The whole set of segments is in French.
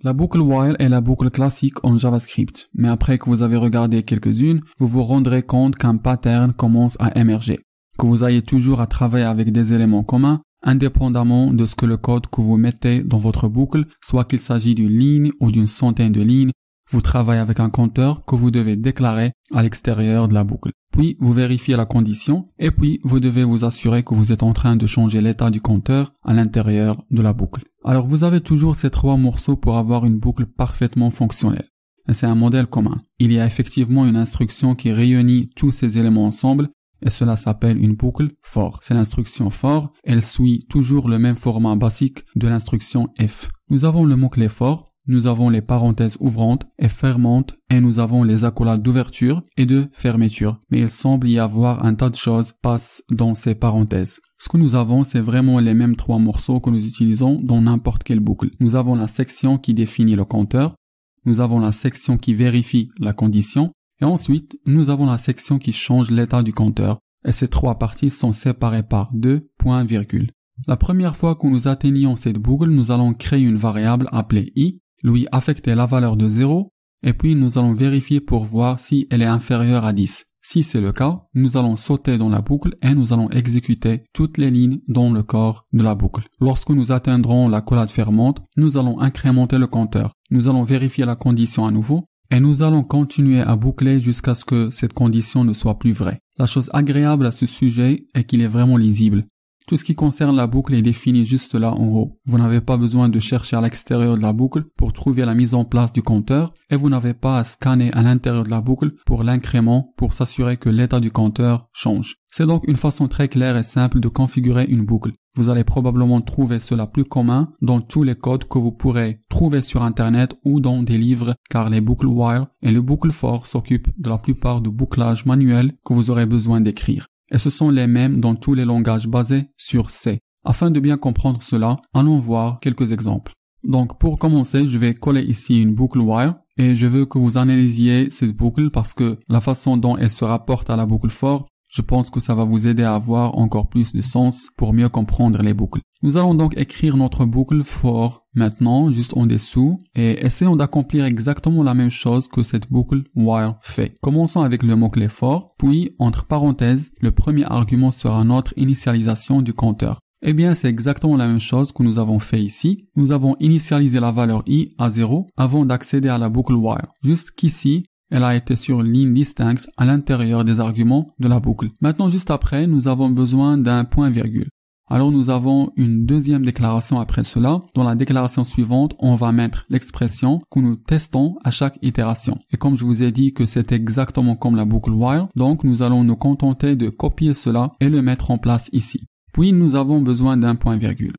La boucle while est la boucle classique en JavaScript, mais après que vous avez regardé quelques-unes, vous vous rendrez compte qu'un pattern commence à émerger, que vous ayez toujours à travailler avec des éléments communs, indépendamment de ce que le code que vous mettez dans votre boucle, soit qu'il s'agit d'une ligne ou d'une centaine de lignes, vous travaillez avec un compteur que vous devez déclarer à l'extérieur de la boucle. Puis, vous vérifiez la condition et puis vous devez vous assurer que vous êtes en train de changer l'état du compteur à l'intérieur de la boucle. Alors, vous avez toujours ces 3 morceaux pour avoir une boucle parfaitement fonctionnelle. Et c'est un modèle commun. Il y a effectivement une instruction qui réunit tous ces éléments ensemble et cela s'appelle une boucle for. C'est l'instruction for. Elle suit toujours le même format basique de l'instruction if. Nous avons le mot-clé for. Nous avons les parenthèses ouvrantes et fermantes et nous avons les accolades d'ouverture et de fermeture. Mais il semble y avoir un tas de choses passent dans ces parenthèses. Ce que nous avons, c'est vraiment les mêmes 3 morceaux que nous utilisons dans n'importe quelle boucle. Nous avons la section qui définit le compteur, nous avons la section qui vérifie la condition et ensuite nous avons la section qui change l'état du compteur. Et ces 3 parties sont séparées par 2 points virgules. La première fois que nous atteignons cette boucle, nous allons créer une variable appelée i, lui affecter la valeur de 0 et puis nous allons vérifier pour voir si elle est inférieure à 10. Si c'est le cas, nous allons sauter dans la boucle et nous allons exécuter toutes les lignes dans le corps de la boucle. Lorsque nous atteindrons la collade fermante, nous allons incrémenter le compteur. Nous allons vérifier la condition à nouveau et nous allons continuer à boucler jusqu'à ce que cette condition ne soit plus vraie. La chose agréable à ce sujet est qu'il est vraiment lisible. Tout ce qui concerne la boucle est défini juste là en haut. Vous n'avez pas besoin de chercher à l'extérieur de la boucle pour trouver la mise en place du compteur et vous n'avez pas à scanner à l'intérieur de la boucle pour l'incrément pour s'assurer que l'état du compteur change. C'est donc une façon très claire et simple de configurer une boucle. Vous allez probablement trouver cela plus commun dans tous les codes que vous pourrez trouver sur Internet ou dans des livres car les boucles while et le boucle for s'occupent de la plupart du bouclage manuel que vous aurez besoin d'écrire. Et ce sont les mêmes dans tous les langages basés sur C. Afin de bien comprendre cela, allons voir quelques exemples. Donc pour commencer, je vais coller ici une boucle while et je veux que vous analysiez cette boucle parce que la façon dont elle se rapporte à la boucle for, je pense que ça va vous aider à avoir encore plus de sens pour mieux comprendre les boucles. Nous allons donc écrire notre boucle for maintenant, juste en dessous, et essayons d'accomplir exactement la même chose que cette boucle while fait. Commençons avec le mot-clé for, puis, entre parenthèses, le premier argument sera notre initialisation du compteur. Eh bien, c'est exactement la même chose que nous avons fait ici. Nous avons initialisé la valeur i à 0 avant d'accéder à la boucle while. Juste qu'ici, elle a été sur une ligne distincte à l'intérieur des arguments de la boucle. Maintenant, juste après, nous avons besoin d'un point virgule. Alors nous avons une deuxième déclaration après cela. Dans la déclaration suivante, on va mettre l'expression que nous testons à chaque itération. Et comme je vous ai dit que c'est exactement comme la boucle while, donc nous allons nous contenter de copier cela et le mettre en place ici. Puis nous avons besoin d'un point virgule.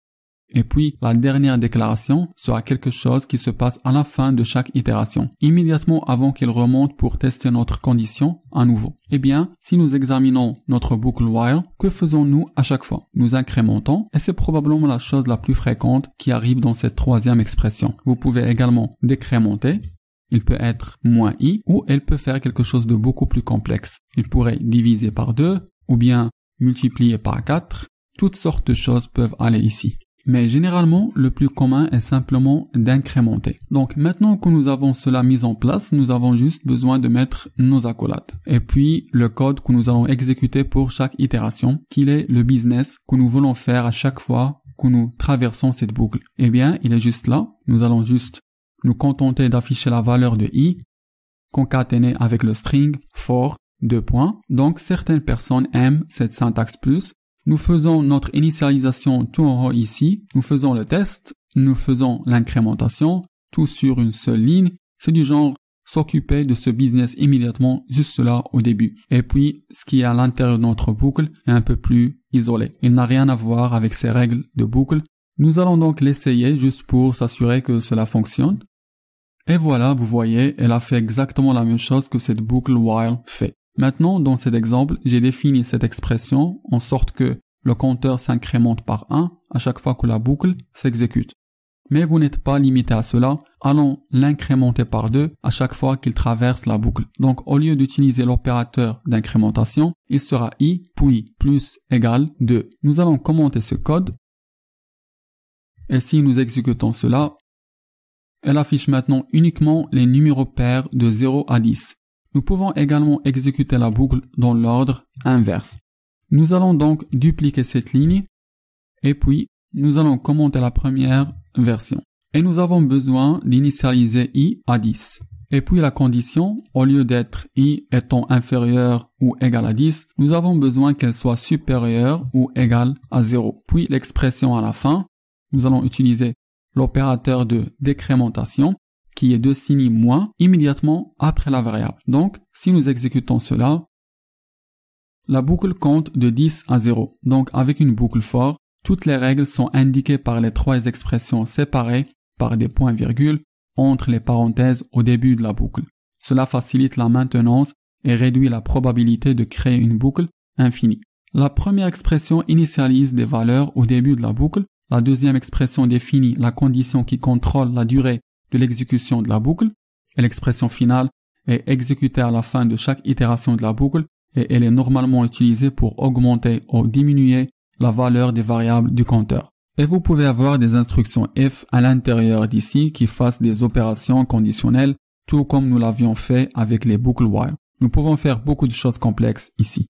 Et puis, la dernière déclaration sera quelque chose qui se passe à la fin de chaque itération, immédiatement avant qu'il remonte pour tester notre condition à nouveau. Eh bien, si nous examinons notre boucle while, que faisons-nous à chaque fois? Nous incrémentons, et c'est probablement la chose la plus fréquente qui arrive dans cette troisième expression. Vous pouvez également décrémenter. Il peut être moins i, ou elle peut faire quelque chose de beaucoup plus complexe. Il pourrait diviser par 2, ou bien multiplier par 4. Toutes sortes de choses peuvent aller ici. Mais généralement, le plus commun est simplement d'incrémenter. Donc maintenant que nous avons cela mis en place, nous avons juste besoin de mettre nos accolades. Et puis le code que nous allons exécuter pour chaque itération, qu'il est le business que nous voulons faire à chaque fois que nous traversons cette boucle. Eh bien, il est juste là. Nous allons juste nous contenter d'afficher la valeur de i, concaténée avec le string for 2 points. Donc certaines personnes aiment cette syntaxe plus. Nous faisons notre initialisation tout en haut ici, nous faisons le test, nous faisons l'incrémentation, tout sur une seule ligne. C'est du genre s'occuper de ce business immédiatement juste là au début. Et puis, ce qui est à l'intérieur de notre boucle est un peu plus isolé. Il n'a rien à voir avec ces règles de boucle. Nous allons donc l'essayer juste pour s'assurer que cela fonctionne. Et voilà, vous voyez, elle a fait exactement la même chose que cette boucle while fait. Maintenant, dans cet exemple, j'ai défini cette expression en sorte que le compteur s'incrémente par 1 à chaque fois que la boucle s'exécute. Mais vous n'êtes pas limité à cela, allons l'incrémenter par 2 à chaque fois qu'il traverse la boucle. Donc au lieu d'utiliser l'opérateur d'incrémentation, il sera i puis plus égale 2. Nous allons commenter ce code. Et si nous exécutons cela, Elle affiche maintenant uniquement les numéros pairs de 0 à 10. Nous pouvons également exécuter la boucle dans l'ordre inverse. Nous allons donc dupliquer cette ligne et puis nous allons commenter la première version. Et nous avons besoin d'initialiser i à 10. Et puis la condition, au lieu d'être i étant inférieur ou égal à 10, nous avons besoin qu'elle soit supérieure ou égale à 0. Puis l'expression à la fin, nous allons utiliser l'opérateur de décrémentation qui est de signes moins immédiatement après la variable. Donc, si nous exécutons cela, la boucle compte de 10 à 0. Donc, avec une boucle for, toutes les règles sont indiquées par les trois expressions séparées par des points-virgules entre les parenthèses au début de la boucle. Cela facilite la maintenance et réduit la probabilité de créer une boucle infinie. La première expression initialise des valeurs au début de la boucle. La deuxième expression définit la condition qui contrôle la durée de l'exécution de la boucle. Et l'expression finale est exécutée à la fin de chaque itération de la boucle et elle est normalement utilisée pour augmenter ou diminuer la valeur des variables du compteur. Et vous pouvez avoir des instructions if à l'intérieur d'ici qui fassent des opérations conditionnelles, tout comme nous l'avions fait avec les boucles while. Nous pouvons faire beaucoup de choses complexes ici.